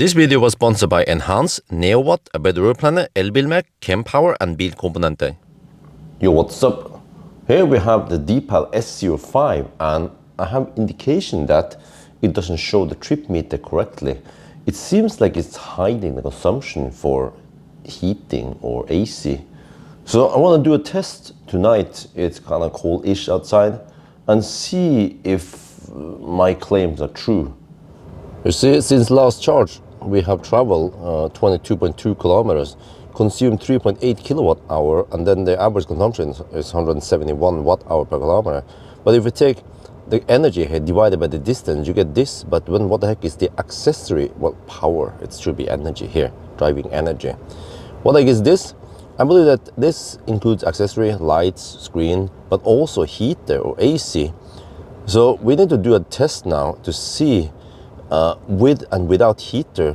This video was sponsored by Enhance, NeoWatt, A Better Road Planner, Elbilmek, Kempower and Bilkomponenter. Yo, what's up? Here we have the Deepal S05 and I have indication that it doesn't show the trip meter correctly. It seems like it's hiding the consumption for heating or AC. So I want to do a test tonight. It's kind of cold-ish outside and see if my claims are true. You see, since last charge, we have traveled 22.2 kilometers, consumed 3.8 kilowatt hour, and then the average consumption is 171 watt hour per kilometer. But if we take the energy here divided by the distance, you get this. But when what the heck is the accessory? Well, power. It should be energy here, driving energy. What the heck is this? I believe that this includes accessory, lights, screen, but also heater or AC. So we need to do a test now to see with and without heater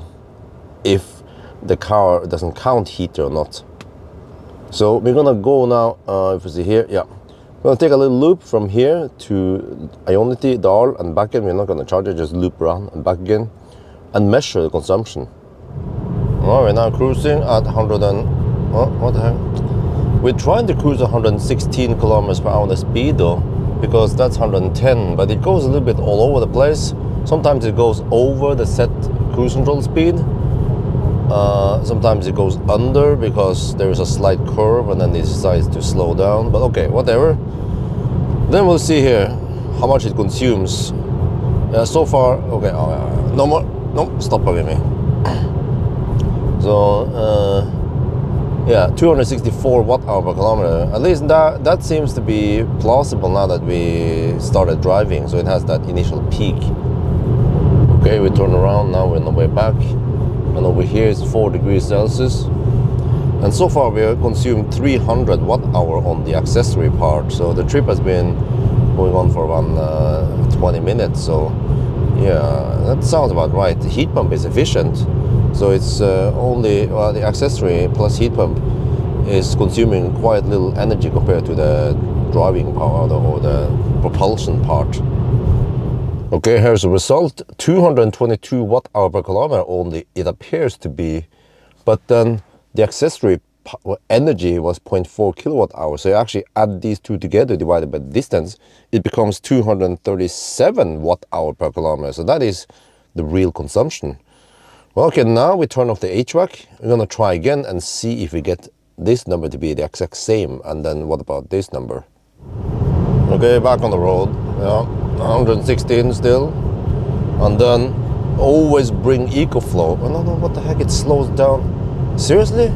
if the car doesn't count heater or not. So we're gonna go now, if you see here, yeah. We're gonna take a little loop from here to Ioniq, Dahl and back again. We're not gonna charge it, just loop around and back again and measure the consumption. Well, we're now cruising at 100 and, oh, what the heck? We're trying to cruise 116 kilometers per hour the speed though, because that's 110, but it goes a little bit all over the place. Sometimes it goes over the set cruise control speed. Sometimes it goes under because there is a slight curve and then it decides to slow down. But okay, whatever. Then we'll see here how much it consumes. So far, okay, no more, no, stop bugging me. So, yeah, 264 watt hour per kilometer. At least that seems to be plausible now that we started driving. So it has that initial peak. Okay, we turn around, now we're on the way back. And over here is 4 degrees Celsius. And so far we have consumed 300 watt hour on the accessory part. So the trip has been going on for around 20 minutes. So yeah, that sounds about right. The heat pump is efficient. So it's only, well, the accessory plus heat pump is consuming quite little energy compared to the driving power or the propulsion part. Okay, here's the result, 222 watt hour per kilometer only, it appears to be, but then the accessory energy was 0.4 kilowatt hours. So you actually add these two together divided by the distance, it becomes 237 watt hour per kilometer. So that is the real consumption. Well, okay, now we turn off the HVAC. We're gonna try again and see if we get this number to be the exact same. And then what about this number? Okay, back on the road, yeah. 116 still, and then always bring EcoFlow. Oh no, what the heck, it slows down. Seriously?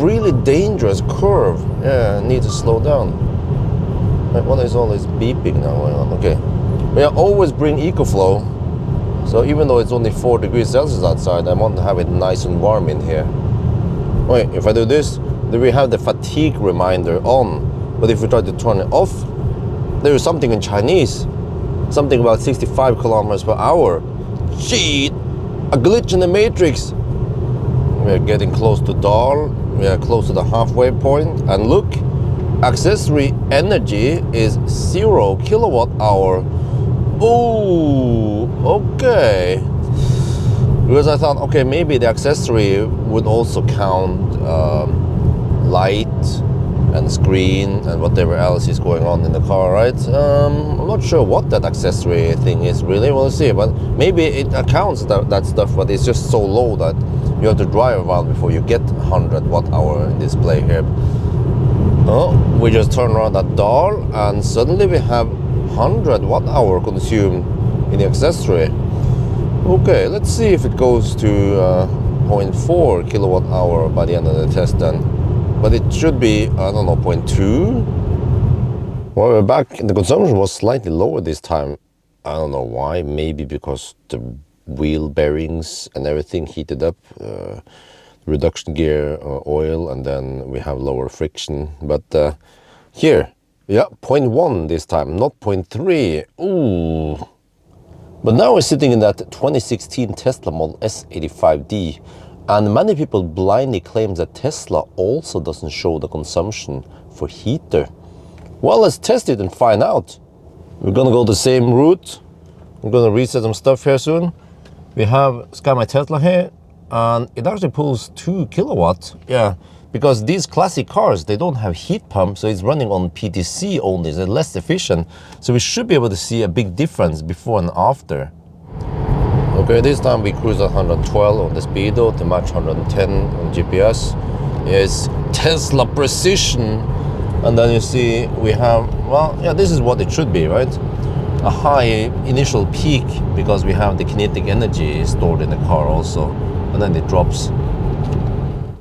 Really dangerous curve. Yeah, I need to slow down. What is all this beeping now going on? Okay, yeah, always bring EcoFlow. So even though it's only 4 degrees Celsius outside, I want to have it nice and warm in here. Wait, if I do this, then we have the fatigue reminder on. But if we try to turn it off, there is something in Chinese, something about 65 kilometers per hour. Shit, a glitch in the matrix. We are getting close to Dahl. We are close to the halfway point. And look, accessory energy is 0 kilowatt hour. Oh, okay. Because I thought, okay, maybe the accessory would also count light and screen and whatever else is going on in the car, right? I'm not sure what that accessory thing is really, we'll see, but maybe it accounts that stuff, but it's just so low that you have to drive around before you get 100 watt hour display here. Oh, we just turn around that Dahl and suddenly we have 100 watt hour consumed in the accessory. Okay, let's see if it goes to 0.4 kilowatt hour by the end of the test then. But it should be, I don't know, 0.2. Well, we're back. The consumption was slightly lower this time. I don't know why. Maybe because the wheel bearings and everything heated up. Reduction gear, oil, and then we have lower friction. But here, yeah, 0.1 this time, not 0.3. Ooh. But now we're sitting in that 2016 Tesla Model S85D. And many people blindly claim that Tesla also doesn't show the consumption for heater. Well, let's test it and find out. We're gonna go the same route. I'm gonna reset some stuff here soon. We have ScanMyTesla here, and it actually pulls 2 kilowatts. Yeah, because these classic cars, they don't have heat pump, so it's running on PTC only, so it's less efficient. So we should be able to see a big difference before and after. Okay, this time we cruise at 112 on the speedo to match 110 on GPS. It's Tesla precision. And then you see we have, well, yeah, this is what it should be, right? A high initial peak because we have the kinetic energy stored in the car also. And then it drops.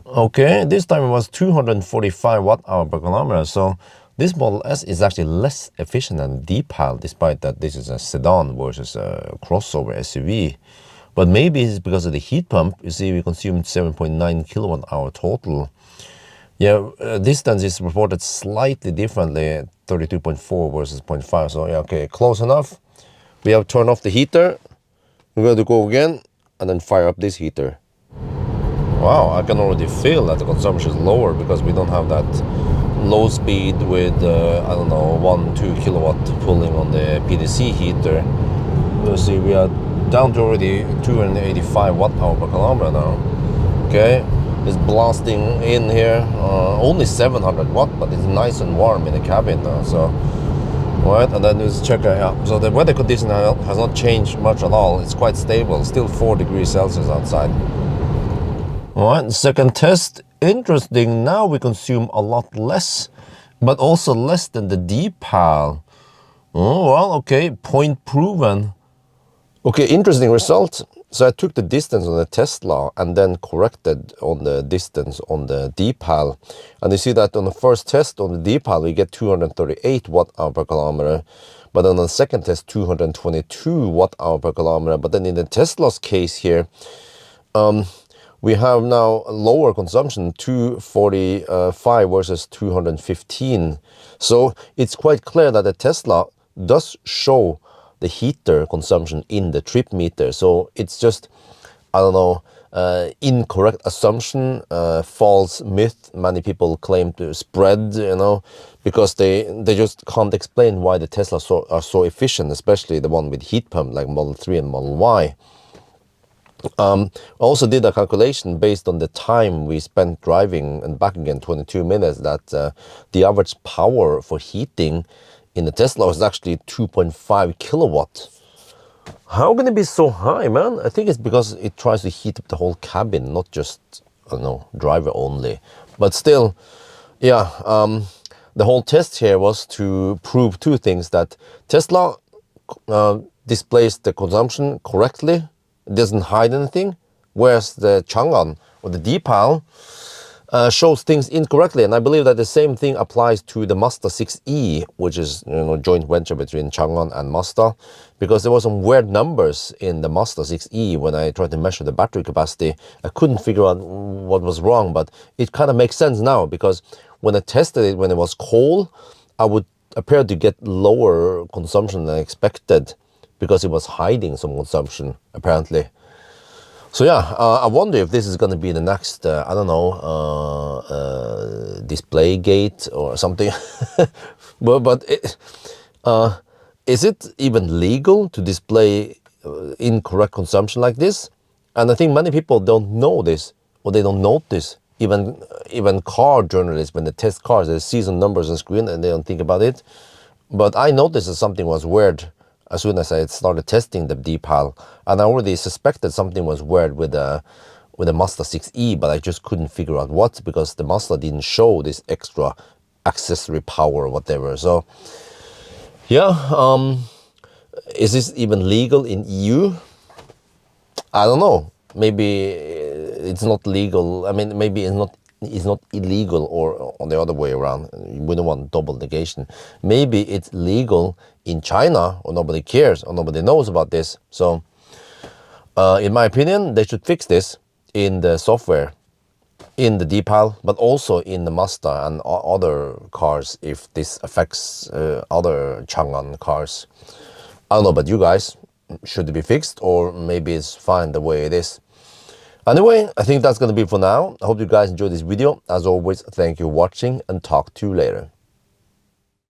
Okay, this time it was 245 watt-hour per kilometer. So this Model S is actually less efficient than Deepal, despite that this is a sedan versus a crossover SUV. But maybe it's because of the heat pump. You see, we consumed 7.9 kilowatt-hour total. Yeah, distance is reported slightly differently, 32.4 versus 0.5. So yeah, okay, close enough. We have turned off the heater. We're going to go again and then fire up this heater. Wow, I can already feel that the consumption is lower because we don't have that low speed with, I don't know, 1-2 kilowatt pulling on the PDC heater. You see, we are down to already 285 watt-hour per kilometer now. Okay, it's blasting in here. Only 700 watt, but it's nice and warm in the cabin now. So, right, and then let's check it out. So the weather condition has not changed much at all. It's quite stable, still 4 degrees Celsius outside. All right, second test. Interesting, now we consume a lot less, but also less than the Deepal. Oh, well, okay, point proven. Okay, interesting result. So I took the distance on the Tesla and then corrected on the distance on the Deepal. And you see that on the first test on the Deepal, we get 238 watt-hour per kilometer. But on the second test, 222 watt-hour per kilometer. But then in the Tesla's case here, we have now a lower consumption, 245 versus 215. So it's quite clear that the Tesla does show the heater consumption in the trip meter. So it's just, I don't know, incorrect assumption, false myth many people claim to spread, you know, because they just can't explain why the Teslas are so efficient, especially the one with heat pump like Model 3 and Model Y. I also did a calculation based on the time we spent driving and back again, 22 minutes, that the average power for heating in the Tesla was actually 2.5 kilowatt. How can it be so high, man? I think it's because it tries to heat up the whole cabin, not just, I don't know, driver only. But still, yeah, the whole test here was to prove two things: that Tesla displays the consumption correctly, doesn't hide anything, whereas the Chang'an or the Deepal shows things incorrectly. And I believe that the same thing applies to the Mazda 6e, which is, you know, joint venture between Chang'an and Mazda, because there were some weird numbers in the Mazda 6e when I tried to measure the battery capacity. I couldn't figure out what was wrong, but it kind of makes sense now, because when I tested it when it was cold, I would appear to get lower consumption than I expected, because it was hiding some consumption, apparently. So yeah, I wonder if this is going to be the next, I don't know, display gate or something. but is it even legal to display incorrect consumption like this? And I think many people don't know this, or they don't notice. Even car journalists, when they test cars, they see some numbers on screen and they don't think about it. But I noticed that something was weird as soon as I started testing the Deepal, and I already suspected something was weird with the Mazda 6e, but I just couldn't figure out what, because the Mazda didn't show this extra accessory power or whatever. So yeah, is this even legal in EU? I don't know. Maybe it's not legal. I mean, maybe it's not illegal, or on the other way around. We don't want double negation. Maybe it's legal in China, or nobody cares, or nobody knows about this. So in my opinion, they should fix this in the software, in the Deepal, but also in the Mazda and other cars if this affects other Chang'an cars. I don't know about you guys. Should it be fixed, or maybe it's fine the way it is? Anyway, I think that's going to be for now. I hope you guys enjoyed this video. As always, thank you for watching, and talk to you later.